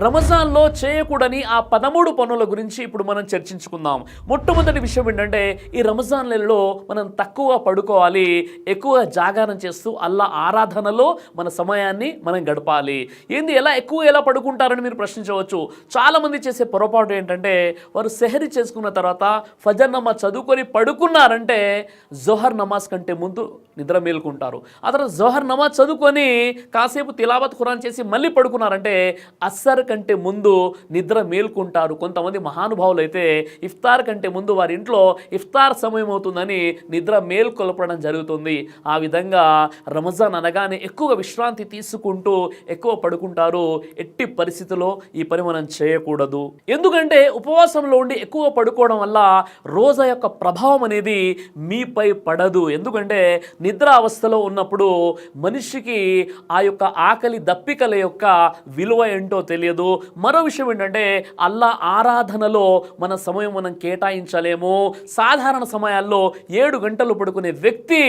రమజాన్లో చేయకూడని ఆ 13 పనుల గురించి ఇప్పుడు మనం చర్చించుకుందాం. మొట్టమొదటి విషయం ఏంటంటే ఈ రమజాన్ నెలలో మనం తక్కువ పడుకోవాలి, ఎక్కువ జాగారం చేస్తూ అల్లా ఆరాధనలో మన సమయాన్ని మనం గడపాలి. ఎలా పడుకుంటారని మీరు ప్రశ్నించవచ్చు. చాలామంది చేసే పొరపాటు ఏంటంటే వారు సెహరీ చేసుకున్న తర్వాత ఫజర్ నమాజ్ చదువుకొని పడుకున్నారంటే జోహర్ నమాజ్ కంటే ముందు నిద్ర మేలుకుంటారు. ఆ తర్వాత జోహర్ నమాజ్ చదువుకొని కాసేపు తిలావత్ ఖురాన్ చేసి మళ్ళీ పడుకున్నారంటే అస్సర్ కంటే ముందు నిద్ర మేల్కుంటారు. కొంతమంది మహానుభావులు అయితే ఇఫ్తార్ కంటే ముందు వారి ఇంట్లో ఇఫ్తార్ సమయం అవుతుందని నిద్ర మేల్కొల్పడం జరుగుతుంది. ఆ విధంగా రమజాన్ అనగానే ఎక్కువ విశ్రాంతి తీసుకుంటూ ఎక్కువ పడుకుంటారు. ఎట్టి పరిస్థితుల్లో ఈ పని మనం చేయకూడదు. ఎందుకంటే ఉపవాసంలో ఉండి ఎక్కువ పడుకోవడం వల్ల రోజా యొక్క ప్రభావం అనేది మీపై పడదు. ఎందుకంటే నిద్ర అవస్థలో ఉన్నప్పుడు మనిషికి ఆ యొక్క ఆకలి దప్పికల యొక్క విలువ ఏంటో తెలియదు. మరో విషయం ఏంటంటే అల్లా ఆరాధనలో మన సమయం మనం కేటాయించలేము. సాధారణ సమయాల్లో 7 గంటలు పడుకునే వ్యక్తి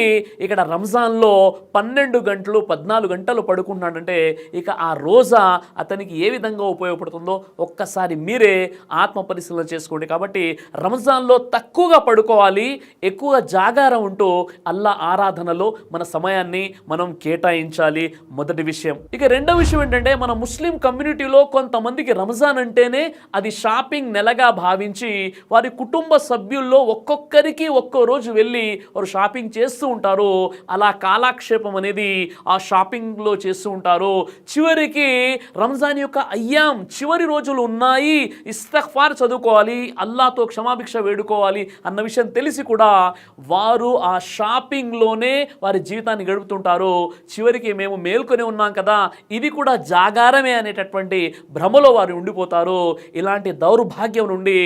ఇక్కడ రంజాన్లో 12 గంటలు 14 గంటలు పడుకున్నాడంటే ఇక ఆ రోజా అతనికి ఏ విధంగా ఉపయోగపడుతుందో ఒక్కసారి మీరే ఆత్మ పరిశీలన చేసుకోండి. కాబట్టి రంజాన్లో తక్కువగా పడుకోవాలి, ఎక్కువ జాగారం ఉంటూ అల్లా ఆరాధనలో మన సమయాన్ని మనం కేటాయించాలి. మొదటి విషయం. ఇక రెండో విషయం ఏంటంటే మన ముస్లిం కమ్యూనిటీలో కొంతమందికి రంజాన్ అంటేనే అది షాపింగ్ నెలగా భావించి వారి కుటుంబ సభ్యుల్లో ఒక్కొక్కరికి ఒక్కో రోజు వెళ్ళి వారు షాపింగ్ చేస్తూ ఉంటారు. అలా కాలక్షేపం అనేది ఆ షాపింగ్లో చేస్తూ ఉంటారు. చివరికి రంజాన్ యొక్క అయ్యాం చివరి రోజులు ఉన్నాయి, ఇస్తగ్ఫార్ చదువుకోవాలి, అల్లాతో క్షమాభిక్ష వేడుకోవాలి అన్న విషయం తెలిసి కూడా వారు ఆ షాపింగ్లోనే వారి జీవితాన్ని గడుపుతుంటారు. చివరికి మేము మేల్కొని ఉన్నాం కదా, ఇది కూడా జాగారమే అనేటటువంటి భ్రమలో వారు ఉండిపోతారు. ఇలాంటి దౌర్భాగ్యం నుండి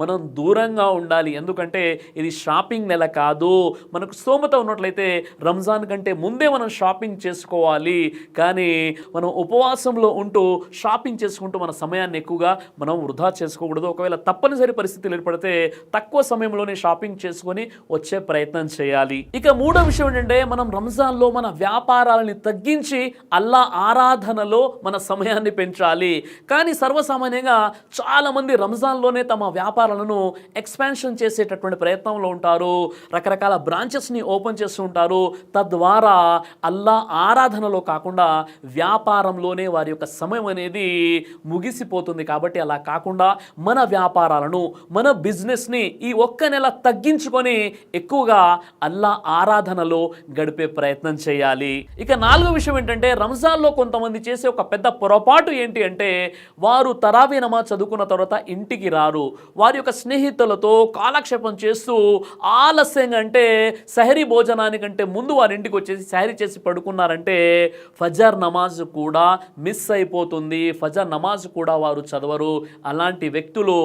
మనం దూరంగా ఉండాలి. ఎందుకంటే ఇది షాపింగ్ నెల కాదు. మనకు స్తోమత ఉన్నట్లయితే రంజాన్ కంటే ముందే మనం షాపింగ్ చేసుకోవాలి. కానీ మనం ఉపవాసంలో ఉంటూ షాపింగ్ చేసుకుంటూ మన సమయాన్ని ఎక్కువగా మనం వృధా చేసుకోకూడదు. ఒకవేళ తప్పనిసరి పరిస్థితులు ఏర్పడితే తక్కువ సమయంలోనే షాపింగ్ చేసుకొని వచ్చే ప్రయత్నం చేయాలి. ఇక మూడో విషయం ఏంటంటే మనం రంజాన్లో మన వ్యాపారాలని తగ్గించి అల్లా ఆరాధనలో మన సమయాన్ని పెంచాలి. కానీ సర్వసామాన్యంగా చాలామంది రంజాన్లోనే తమ వ్యాపారాలను ఎక్స్పాన్షన్ చేసేటటువంటి ప్రయత్నంలో ఉంటారు. రకరకాల బ్రాంచెస్ని ఓపెన్ చేస్తూ ఉంటారు. తద్వారా అల్లా ఆరాధనలో కాకుండా వ్యాపారంలోనే వారి యొక్క సమయం అనేది ముగిసిపోతుంది. కాబట్టి అలా కాకుండా మన వ్యాపారాలను మన బిజినెస్ని ఈ ఒక్క నెల తగ్గించుకొని ఎక్కువగా అల్లా ఆరాధనలో గడిపే ప్రయత్నం చేయాలి. ఇక నాలుగో విషయం ఏంటంటే రంజాన్లో కొంతమంది చేసే ఒక పెద్ద పొరపాటు ఏంటి అంటే వారు తరావీ నమాజ్ చదువుకున్న తర్వాత ఇంటికి రారు. వారి యొక్క స్నేహితులతో కాలక్షేపం చేస్తూ ఆలస్యంగా అంటే సహరీ భోజనానికంటే ముందు వారి ఇంటికి వచ్చేసి సహరీ చేసి పడుకున్నారంటే ఫజర్ నమాజ్ కూడా మిస్ అయిపోతుంది. ఫజర్ నమాజ్ కూడా వారు చదవరు. అలాంటి వ్యక్తులు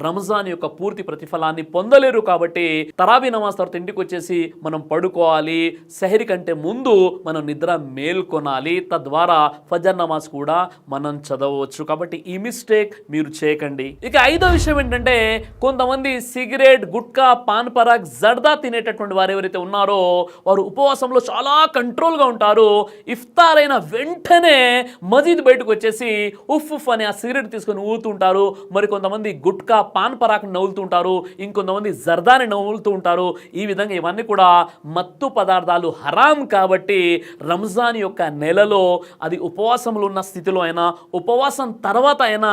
రంజాన్ యొక్క పూర్తి ప్రతిఫలాన్ని పొందలేరు. కాబట్టి తరావీ నమాజ్ తర్వాత ఇంటికి వచ్చేసి మనం పడుకోవాలి. సహరీ కంటే ముందు మనం నిద్ర మేల్కొనాలి. తద్వారా ఫజర్ నమాజ్ కూడా మనం చదవచ్చు. కాబట్టి ఈ మిస్టేక్ మీరు చేయకండి. ఇక ఐదో విషయం ఏంటంటే కొంతమంది సిగరెట్, గుట్కా, పాన్ పరాగ్, జర్దా తినేటటువంటి వారు ఎవరైతే ఉన్నారో వారు ఉపవాసంలో చాలా కంట్రోల్గా ఉంటారు. ఇఫ్తార్ అయిన వెంటనే మజీద్ బయటకు వచ్చేసి ఉఫ్ ఉఫ్ అని ఆ సిగరెట్ తీసుకొని ఊగుతుంటారు. మరి కొంతమంది గుట్కా, పాన్ పరాగ్ని నవ్వులుతుంటారు, ఇంకొంతమంది జర్దాని నవ్వులుతూ ఉంటారు. ఈ విధంగా ఇవన్నీ కూడా మత్తు పదార్థాలు హరాం. కాబట్టి రంజాన్ యొక్క నెలలో అది ఉపవాసంలో ఉన్న స్థితిలో అయినా ఉపవాసం తర్వాత అయినా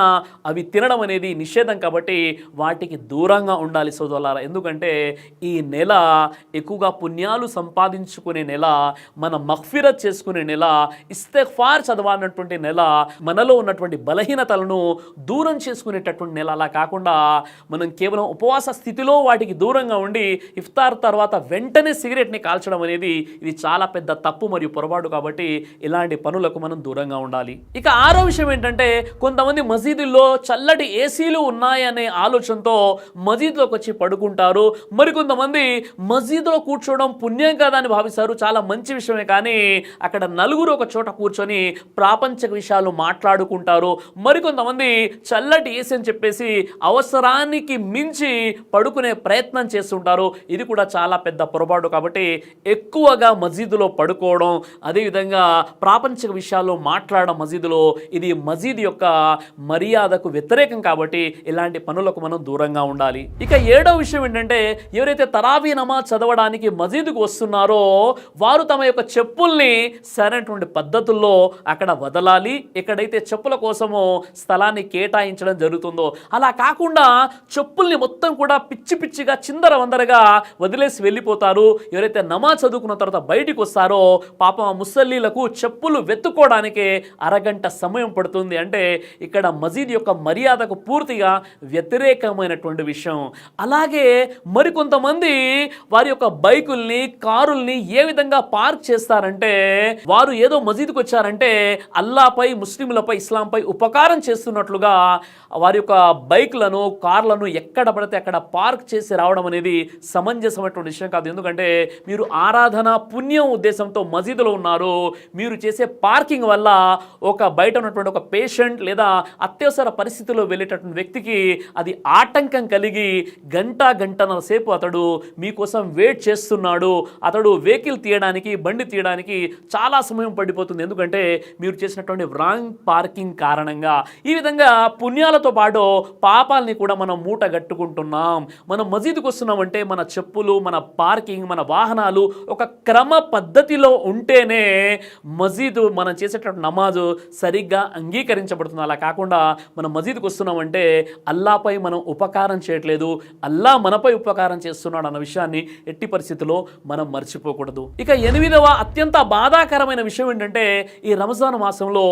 అవి తినడం అనేది నిషేధం. కాబట్టి వాటికి దూరంగా ఉండాలి సోదరులారా. ఎందుకంటే ఈ నెల ఎక్కువగా పుణ్యాలు సంపాదించుకునే నెల, మన మగ్ఫిరత్ చేసుకునే నెల, ఇస్తగ్ఫార్ చదవాలన్నటువంటి నెల, మనలో ఉన్నటువంటి బలహీనతలను దూరం చేసుకునేటటువంటి నెల. అలా కాకుండా మనం కేవలం ఉపవాస స్థితిలో వాటికి దూరంగా ఉండి ఇఫ్తార్ తర్వాత వెంటనే సిగరెట్ని కాల్చడం అనేది ఇది చాలా పెద్ద తప్పు మరియు పొరపాటు. కాబట్టి ఇలాంటి పనులకు మనం దూరంగా ఉండాలి. ఇక ఆరో విషయం ఏంటంటే కొంతమంది మసీదుల్లో చల్లటి ఏసీలు ఉన్నాయనే ఆలోచనతో మసీదులోకి వచ్చి పడుకుంటారు. మరికొంతమంది మసీదులో కూర్చోవడం పుణ్యం కదా అని భావిస్తారు. చాలా మంచి విషయమే. కానీ అక్కడ నలుగురు ఒక చోట కూర్చొని ప్రాపంచిక విషయాలు మాట్లాడుకుంటారు. మరికొంతమంది చల్లటి ఏసీ అని చెప్పేసి అవసరానికి మించి పడుకునే ప్రయత్నం చేస్తుంటారు. ఇది కూడా చాలా పెద్ద పొరపాటు. కాబట్టి ఎక్కువగా మసీదులో పడుకోవడం, అదేవిధంగా ప్రాపంచిక విషయాల్లో మాట్లాడడం మసీదులో, ఇది మసీదు మసీదు యొక్క మర్యాదకు వ్యతిరేకం కాబట్టి ఇలాంటి పనులకు మనం దూరంగా ఉండాలి. ఇక 7వ విషయం ఏంటంటే, ఎవరైతే తరావీ నమాజ్ చదవడానికి మసీదుకు వస్తున్నారో వారు తమ యొక్క చెప్పుల్ని సరైనటువంటి పద్ధతుల్లో అక్కడ వదలాలి. ఎక్కడైతే చెప్పుల కోసమో స్థలాన్ని కేటాయించడం జరుగుతుందో అలా కాకుండా చెప్పుల్ని మొత్తం కూడా పిచ్చి పిచ్చిగా చిందర వందరగా వదిలేసి వెళ్ళిపోతారు. ఎవరైతే నమాజ్ చదువుకున్న తర్వాత బయటికి వస్తారో పాపం ముసల్లీలకు చెప్పులు వెతుక్కోవడానికే అరగంట సమయం పడుతుంది. అంటే ఇక్కడ మసీద్ యొక్క మర్యాదకు పూర్తిగా వ్యతిరేకమైనటువంటి విషయం. అలాగే మరికొంతమంది వారి యొక్క బైకుల్ని కారుల్ని ఏ విధంగా పార్క్ చేస్తారంటే, వారు ఏదో మసీదుకు వచ్చారంటే అల్లాపై ముస్లింలపై ఇస్లాంపై ఉపకారం చేస్తున్నట్లుగా వారి యొక్క బైక్లను కార్లను ఎక్కడ పడితే అక్కడ పార్క్ చేసి రావడం అనేది సమంజసమైనటువంటి విషయం కాదు. ఎందుకంటే మీరు ఆరాధన పుణ్యం ఉద్దేశంతో మసీదులో ఉన్నారు. మీరు చేసే పార్కింగ్ వల్ల ఒక బయట ఉన్నటువంటి ఒక పేషెంట్ లేదా అత్యవసర పరిస్థితిలో వెళ్ళేటటువంటి వ్యక్తికి అది ఆటంకం కలిగి గంటన్నర సేపు అతడు మీకోసం వెయిట్ చేస్తున్నాడు. అతడు వెహికల్ తీయడానికి బండి తీయడానికి చాలా సమయం పడిపోతుంది. ఎందుకంటే మీరు చేసినటువంటి రాంగ్ పార్కింగ్ కారణంగా. ఈ విధంగా పుణ్యాలతో పాటు పాపాలని కూడా మనం మూట గట్టుకుంటున్నాం. మనం మసీదుకు వస్తున్నామంటే మన చెప్పులు, మన పార్కింగ్, మన వాహనాలు ఒక క్రమ పద్ధతిలో ఉంటేనే మసీదు మనం చేసేటటువంటి నమాజు సరిగ్గా అంగీకరించబడుతుంది. అలా కాకుండా మనం మసీదుకు వస్తున్నామంటే అల్లాపై మనం ఉపకారం చేయట్లేదు, అల్లా మనపై ఉపకారం చేస్తున్నాడు అన్న విషయాన్ని ఎట్టి పరిస్థితుల్లో మనం మర్చిపోకూడదు. ఇక 8వ అత్యంత బాధాకరమైన విషయం ఏంటంటే, ఈ రంజాన్ మాసంలో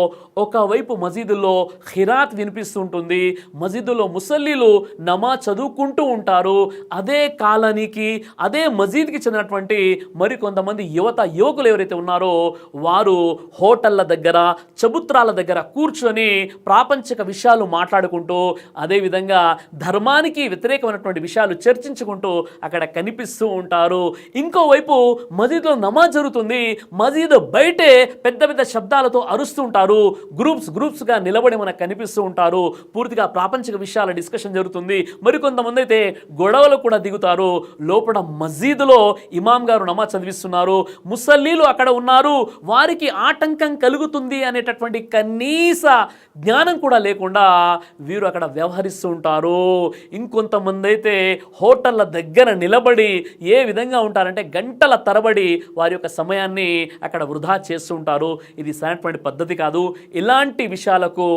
ఒకవైపు మసీదుల్లో ఖిరాత్ వినిపిస్తుంటుంది, మసీదుల్లో ముసల్లీలు నమాజ్ చదువుకుంటూ ఉంటారు. అదే కాలనీకి అదే మసీద్కి చెందినటువంటి మరికొంతమంది యువకులు ఎవరైతే ఉన్నారో వారు హోటళ్ల దగ్గర చబుత్రాల దగ్గర కూర్చొని ప్రాపంచిక విషయాలు మాట్లాడుకుంటూ అదేవిధంగా ధర్మానికి వ్యతిరేకమైనటువంటి విషయాలు చర్చించుకుంటూ అక్కడ కనిపిస్తూ ఉంటారు. ఇంకోవైపు మసీదులో నమాజ్ జరుగుతుంది, మసీదు బయటే పెద్ద పెద్ద శబ్దాలతో అరుస్తూ ఉంటారు, గ్రూప్స్గా నిలబడి మనకు కనిపిస్తూ ఉంటారు. పూర్తిగా ప్రాపంచిక విషయాల డిస్కషన్ జరుగుతుంది. మరికొంతమంది అయితే గొడవలు కూడా దిగుతారు. లోపల మసీదులో ఇమాం గారు నమాజ్ చదివిస్తున్నారు, ముసల్లీలు అక్కడ ఉన్నారు, వారికి ఆటంకం కలుగుతుంది అనేటటువంటి కనీస జ్ఞానం కూడా లేకుండా వీరు అక్కడ వ్యవహరిస్తూ ఉంటారు. ఇంకొంతమంది అయితే హోటళ్ల దగ్గర నిలబడి ఏ విధంగా ఉంటారంటే గంటల తరబడి వారి యొక్క సమయాన్ని అక్కడ వృధా చేస్తూ ఉంటారు. ఇది సరైనటువంటి పద్ధతి కాదు. ఇలాంటి విషయాలకు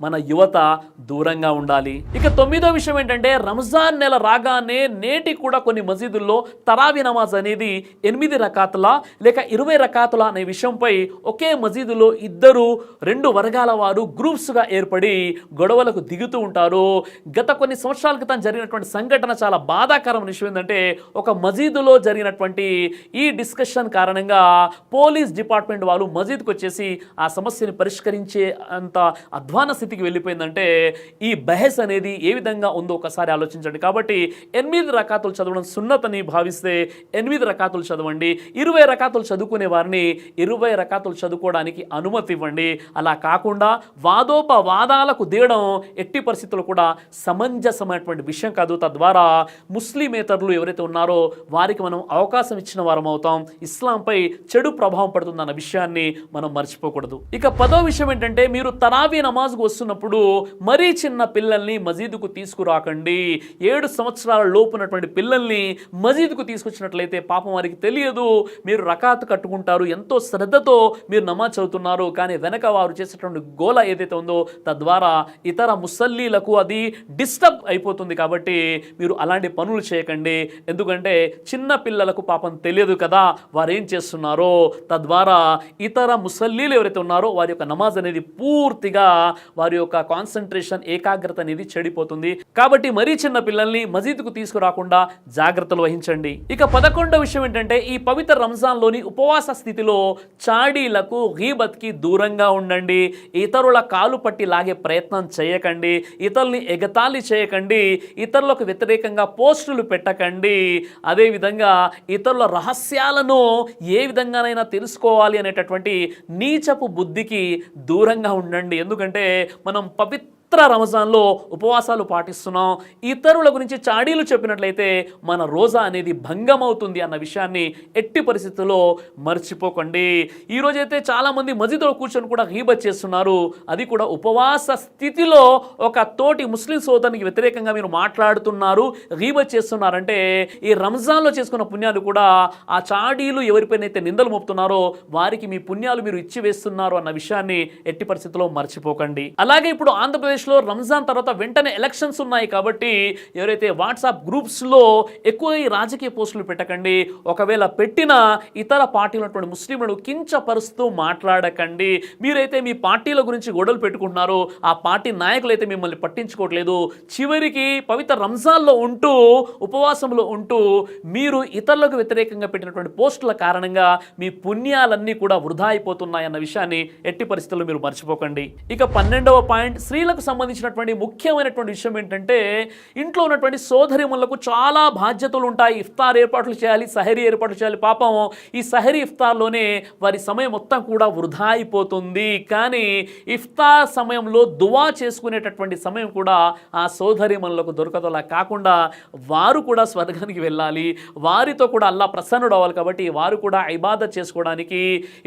మన యువత దూరంగా ఉండాలి. ఇక 9వ విషయం ఏంటంటే, రంజాన్ నెల రాగానే నేటి కూడా కొన్ని మసీదుల్లో తరావీ నమాజ్ అనేది 8 రకాతుల లేక 20 రకాతుల అనే విషయంపై ఒకే మసీదులో 2 వర్గాల వారు గ్రూప్స్గా ఏర్పడి గొడవలకు దిగుతూ ఉంటారు. గత కొన్ని సంవత్సరాల క్రితం జరిగినటువంటి సంఘటన చాలా బాధాకరమైన విషయం ఏంటంటే, ఒక మసీదులో జరిగినటువంటి ఈ డిస్కషన్ కారణంగా పోలీస్ డిపార్ట్మెంట్ వాళ్ళు మసీద్కి వచ్చేసి ఆ సమస్యని పరిష్కరించే అంత అధ్వాన స్థితికి వెళ్ళిపోయిందంటే ఈ బహస్ అనేది ఏ విధంగా ఉందో ఒకసారి ఆలోచించండి. కాబట్టి 8 రకాతులు చదవడం సున్నతని భావిస్తే 8 రకాతులు చదవండి. 20 రకాతులు చదువుకునే వారిని 20 రకాతులు చదువుకోవడానికి అనుమతి ఇవ్వండి. అలా కాకుండా వాదోపవాదాలకు దిగడం ఎట్టి పరిస్థితుల్లో కూడా సమంజసమైనటువంటి విషయం కాదు. తద్వారా ముస్లిమేతరులు ఎవరైతే ఉన్నారో వారికి మనం అవకాశం ఇచ్చిన వారం అవుతాం. ఇస్లాంపై చెడు ప్రభావం పడుతుందన్న విషయాన్ని మనం మర్చిపోకూడదు. ఇక 10వ విషయం ఏంటంటే, మీరు తరావీ నమాజ్కు వస్తున్నప్పుడు మరీ చిన్న పిల్లల్ని మసీదుకు తీసుకురాకండి. 7 సంవత్సరాల లోపు ఉన్నటువంటి పిల్లల్ని మసీదుకు తీసుకొచ్చినట్లయితే పాపం వారికి తెలియదు, మీరు రకాత్ కట్టుకుంటారు, ఎంతో శ్రద్ధతో మీరు నమాజ్ చదువుతున్నారు, కానీ వెనక వారు చేసేటువంటి గోల ఏదైతే ఉందో తద్వారా ఇతర ముసల్లీలకు అది డిస్టర్బ్ అయిపోతుంది. కాబట్టి మీరు అలాంటి పనులు చేయకండి. ఎందుకంటే చిన్న పిల్లలకు పాపం తెలియదు కదా వారు ఏం చేస్తున్నారో. తద్వారా ఇతర ముసల్లీలు ఎవరైతే ఉన్నారో వారి యొక్క నమాజ్ అనేది పూర్తిగా వారి యొక్క కాన్సన్ట్రేషన్ ఏకాగ్రత అనేది చెడిపోతుంది. కాబట్టి మరీ చిన్న పిల్లల్ని మసీదుకు తీసుకురాకుండా జాగ్రత్తలు వహించండి. ఇక 11వ విషయం ఏంటంటే, ఈ పవిత్ర రంజాన్లోని ఉపవాస స్థితిలో చాడీలకు గీబత్కి దూరంగా ఉండండి. ఇతరుల కాలు పట్టి లాగే ప్రయత్నం చేయకండి, ఇతరుల్ని ఎగతాళి చేయకండి, ఇతరులకు వ్యతిరేకంగా పోస్టులు పెట్టకండి. అదేవిధంగా ఇతరుల రహస్యాలను ఏ విధంగానైనా తెలుసుకోవాలి అనేటటువంటి నీచపు బుద్ధికి దూరంగా ఉండండి. ఎందుకంటే మనం పవిత్ర రంజాన్లో ఉపవాసాలు పాటిస్తున్నాం, ఇతరుల గురించి చాడీలు చెప్పినట్లయితే మన రోజా అనేది భంగం అవుతుంది అన్న విషయాన్ని ఎట్టి పరిస్థితుల్లో మర్చిపోకండి. ఈరోజైతే చాలామంది మస్జిద్లో కూర్చొని కూడా గీబత్ చేస్తున్నారు. అది కూడా ఉపవాస స్థితిలో ఒక తోటి ముస్లిం సోదరునికి వ్యతిరేకంగా మీరు మాట్లాడుతున్నారు, గీబత్ చేస్తున్నారంటే ఈ రంజాన్లో చేసుకున్న పుణ్యాలు కూడా ఆ చాడీలు ఎవరిపైనైతే నిందలు మోపుతున్నారో వారికి మీ పుణ్యాలు మీరు ఇచ్చివేస్తున్నారు అన్న విషయాన్ని ఎట్టి పరిస్థితుల్లో మర్చిపోకండి. అలాగే ఇప్పుడు ఆంధ్రప్రదేశ్లో రంజాన్ తర్వాత వెంటనే ఎలక్షన్స్ ఉన్నాయి కాబట్టి ఎవరైతే వాట్సాప్ గ్రూప్స్లో ఎక్కువ ఈ రాజకీయ పోస్టులు పెట్టకండి. ఒకవేళ పెట్టినా ఇతర పార్టీలు ఉన్నటువంటి ముస్లింలను కించపరుస్తూ మాట్లాడకండి. మీరైతే మీ పార్టీల గురించి గొడవలు పెట్టుకుంటున్నారు, ఆ పార్టీ నాయకులు అయితే మిమ్మల్ని పట్టించుకోవట్లేదు. చివరికి పవిత్ర రంజాన్లో ఉంటూ ఉపవాసంలో ఉంటూ మీరు ఇతరులకు వ్యతిరేకంగా పెట్టినటువంటి పోస్టుల కారణంగా మీ పుణ్యాలన్నీ కూడా వృధా అయిపోతున్నాయన్న విషయాన్ని ఎట్టి పరిస్థితుల్లో మీరు మర్చిపోకండి. ఇక 12వ పాయింట్, స్త్రీలకు సంబంధించినటువంటి ముఖ్యమైనటువంటి విషయం ఏంటంటే ఇంట్లో ఉన్నటువంటి సోదరిమణులకు చాలా బాధ్యతలు ఉంటాయి. ఇఫ్తార్ ఏర్పాట్లు చేయాలి, సహరీ ఏర్పాట్లు చేయాలి. పాపం ఈ సహరీ ఇఫ్తార్లోనే వారి సమయం మొత్తం కూడా వృధా అయిపోతుంది. కానీ ఇఫ్తార్ సమయంలో దువా చేసుకునేటటువంటి సమయం కూడా ఆ సోదరిమణులకు దొరకదు. అలా కాకుండా వారు కూడా స్వర్గానికి వెళ్ళాలి, వారితో కూడా అల్లా ప్రసన్నుడు అవ్వాలి. కాబట్టి వారు కూడా ఇబాదత్ చేసుకోవడానికి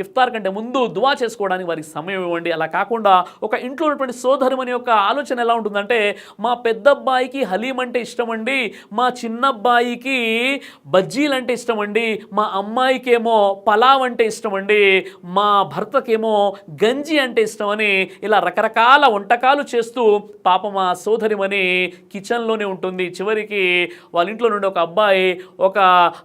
ఇఫ్తార్ కంటే ముందు దువా చేసుకోవడానికి వారికి సమయం ఇవ్వండి. అలా కాకుండా ఒక ఇంట్లో ఉన్నటువంటి సోదరిమణి యొక్క ఆలోచన ఎలా ఉంటుందంటే, మా పెద్దబ్బాయికి హలీం అంటే ఇష్టం అండి, మా చిన్నబ్బాయికి బజ్జీలు అంటే ఇష్టం అండి, మా అమ్మాయికేమో పలావ్ అంటే ఇష్టం అండి, మా భర్తకేమో గంజి అంటే ఇష్టం అని ఇలా రకరకాల వంటకాలు చేస్తూ పాపం మా సోదరిమణి కిచెన్లోనే ఉంటుంది. చివరికి వాళ్ళ ఇంట్లో నుండి ఒక అబ్బాయి ఒక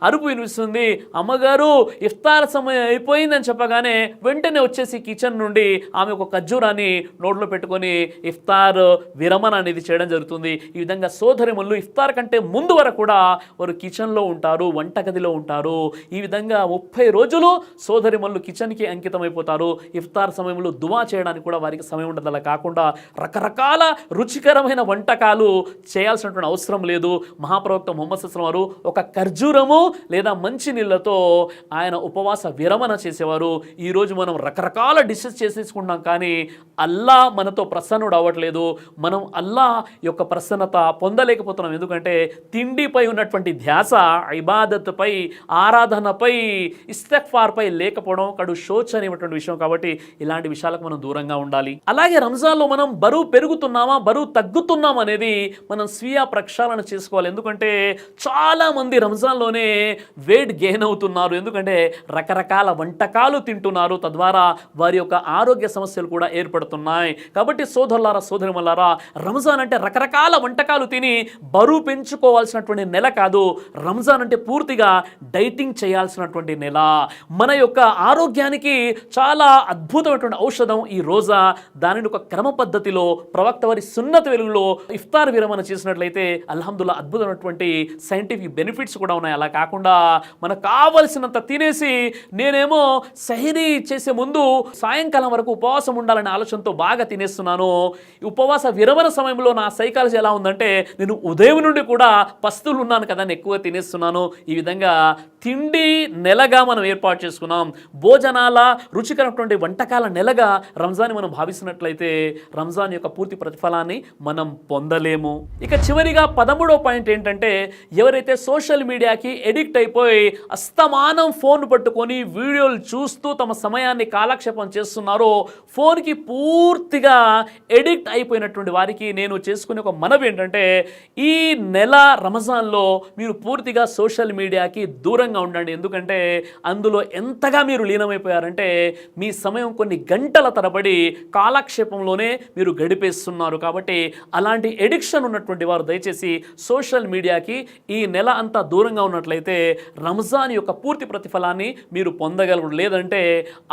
అరుపు వినిపిస్తుంది, అమ్మగారు ఇఫ్తార్ సమయం అయిపోయిందని చెప్పగానే వెంటనే వచ్చేసి కిచెన్ నుండి ఆమె ఒక ఖర్జూరాన్ని నోట్లో పెట్టుకొని ఇఫ్తార్ విరమణ అనేది చేయడం జరుగుతుంది. ఈ విధంగా సోదరిమణులు ఇఫ్తార్ కంటే ముందు వరకు కూడా వారు కిచెన్లో ఉంటారు, వంటగదిలో ఉంటారు. ఈ విధంగా 30 రోజులు సోదరిమణులు కిచెన్కి అంకితం అయిపోతారు. ఇఫ్తార్ సమయంలో దువా చేయడానికి కూడా వారికి సమయం ఉండదు. అలా కాకుండా రకరకాల రుచికరమైన వంటకాలు చేయాల్సినటువంటి అవసరం లేదు. మహాప్రవక్త ముహమ్మద్ సల్లల్లాహు అలైహి వసల్లం వారు ఒక ఖర్జూరము లేదా మంచి నీళ్ళతో ఆయన ఉపవాస విరమణ చేసేవారు. ఈరోజు మనం రకరకాల డిషెస్ చేసేసుకుంటాం, కానీ అల్లా మనతో ప్రసన్నుడు అవ్వట్లేదు. మనం అల్లా యొక్క ప్రసన్నత పొందలేకపోతున్నాం. ఎందుకంటే తిండిపై ఉన్నటువంటి ధ్యాస ఇబాదత్పై, ఆరాధనపై, ఇస్తిగ్ఫార్పై లేకపోవడం కడు శోచనీయమైనటువంటి విషయం. కాబట్టి ఇలాంటి విషయాలకు మనం దూరంగా ఉండాలి. అలాగే రంజాన్లో మనం బరువు పెరుగుతున్నామా, బరువు తగ్గుతున్నామా అనేది మనం స్వీయ ప్రక్షాళన చేసుకోవాలి. ఎందుకంటే చాలామంది రంజాన్లోనే వెయిట్ గెయిన్ అవుతున్నారు. ఎందుకంటే రకరకాల వంటకాలు తింటున్నారు, తద్వారా వారి యొక్క ఆరోగ్య సమస్యలు కూడా ఏర్పడుతున్నాయి. కాబట్టి సోదరులారా, సోదరిమణులారా, రంజాన్ అంటే రకరకాల వంటకాలు తిని బరువు పెంచుకోవాల్సినటువంటి నెల కాదు. రంజాన్ అంటే పూర్తిగా డైటింగ్ చేయాల్సినటువంటి నెల. మన యొక్క ఆరోగ్యానికి చాలా అద్భుతమైనటువంటి ఔషధం ఈ రోజా. దానిని ఒక క్రమ పద్ధతిలో ప్రవక్త వారి సున్నత వెలుగులో ఇఫ్తార్ విరమణ చేసినట్లయితే అల్హమ్దుల్లా అద్భుతమైనటువంటి సైంటిఫిక్ బెనిఫిట్స్ కూడా ఉన్నాయి. అలా కాకుండా మనకు కావలసినంత తినేసి నేనేమో సహరీ చేసే ముందు సాయంకాలం వరకు ఉపవాసం ఉండాలనే ఆలోచనతో బాగా తినేస్తున్నాను. ఉపవాస విరమణ సమయంలో నా సైకాలజీ ఎలా ఉందంటే, నేను ఉదయం నుండి కూడా పస్తులు ఉన్నాను కదా అని ఎక్కువ తినేస్తున్నాను. ఈ విధంగా తిండి నెలగా మనం ఏర్పాటు చేసుకున్నాం. భోజనాల రుచికరమైనటువంటి వంటకాల నెలగా రంజాన్ మనం భావిస్తున్నట్లయితే రంజాన్ యొక్క పూర్తి ప్రతిఫలాన్ని మనం పొందలేము. ఇక చివరిగా 13వ పాయింట్ ఏంటంటే, ఎవరైతే సోషల్ మీడియాకి ఎడిక్ట్ అయిపోయి అస్తమానం ఫోన్ పట్టుకొని వీడియోలు చూస్తూ తమ సమయాన్ని కాలక్షేపం చేస్తున్నారో, ఫోన్కి పూర్తిగా ఎడిక్ట్ అయిపోయినటువంటి వారికి నేను చేసుకునే ఒక మనవి ఏంటంటే, ఈ నెల రంజాన్లో మీరు పూర్తిగా సోషల్ మీడియాకి దూరంగా ఉండండి. ఎందుకంటే అందులో ఎంతగా మీరు లీనమైపోయారంటే మీ సమయం కొన్ని గంటల తరబడి కాలక్షేపంలోనే మీరు గడిపేస్తున్నారు. కాబట్టి అలాంటి ఎడిక్షన్ ఉన్నటువంటి వారు దయచేసి సోషల్ మీడియాకి ఈ నెల అంతా దూరంగా ఉన్నట్లయితే రంజాన్ యొక్క పూర్తి ప్రతిఫలాన్ని మీరు పొందగలరు. లేదంటే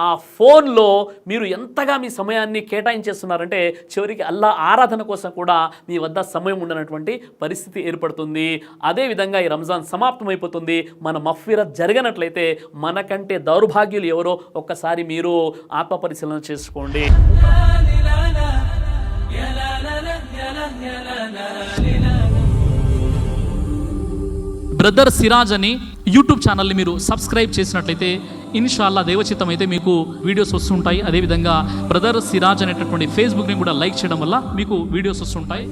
ఆ ఫోన్లో మీరు ఎంతగా మీ సమయాన్ని కేటాయించేస్తున్నారంటే చివరికి అల్లా ఆరాధన కోసం కూడా మీ వద్ద సమయం ఉండనటువంటి పరిస్థితి ఏర్పడుతుంది. అదేవిధంగా ఈ రంజాన్ సమాప్తమైపోతుంది. మన మఫ్ఫిరత్ జరగనట్లయితే మనకంటే దౌర్భాగ్యులు ఎవరో ఒక్కసారి మీరు ఆత్మపరిశీలన చేసుకోండి. బ్రదర్ సిరాజ్ అని యూట్యూబ్ ఛానల్ని మీరు సబ్స్క్రైబ్ చేసినట్లయితే ఇన్షాల్లా దేవచిత్తం అయితే మీకు వీడియోస్ వస్తుంటాయి. అదేవిధంగా బ్రదర్ సిరాజ్ అనేటటువంటి ఫేస్బుక్ని కూడా లైక్ చేయడం వల్ల మీకు వీడియోస్ వస్తుంటాయి.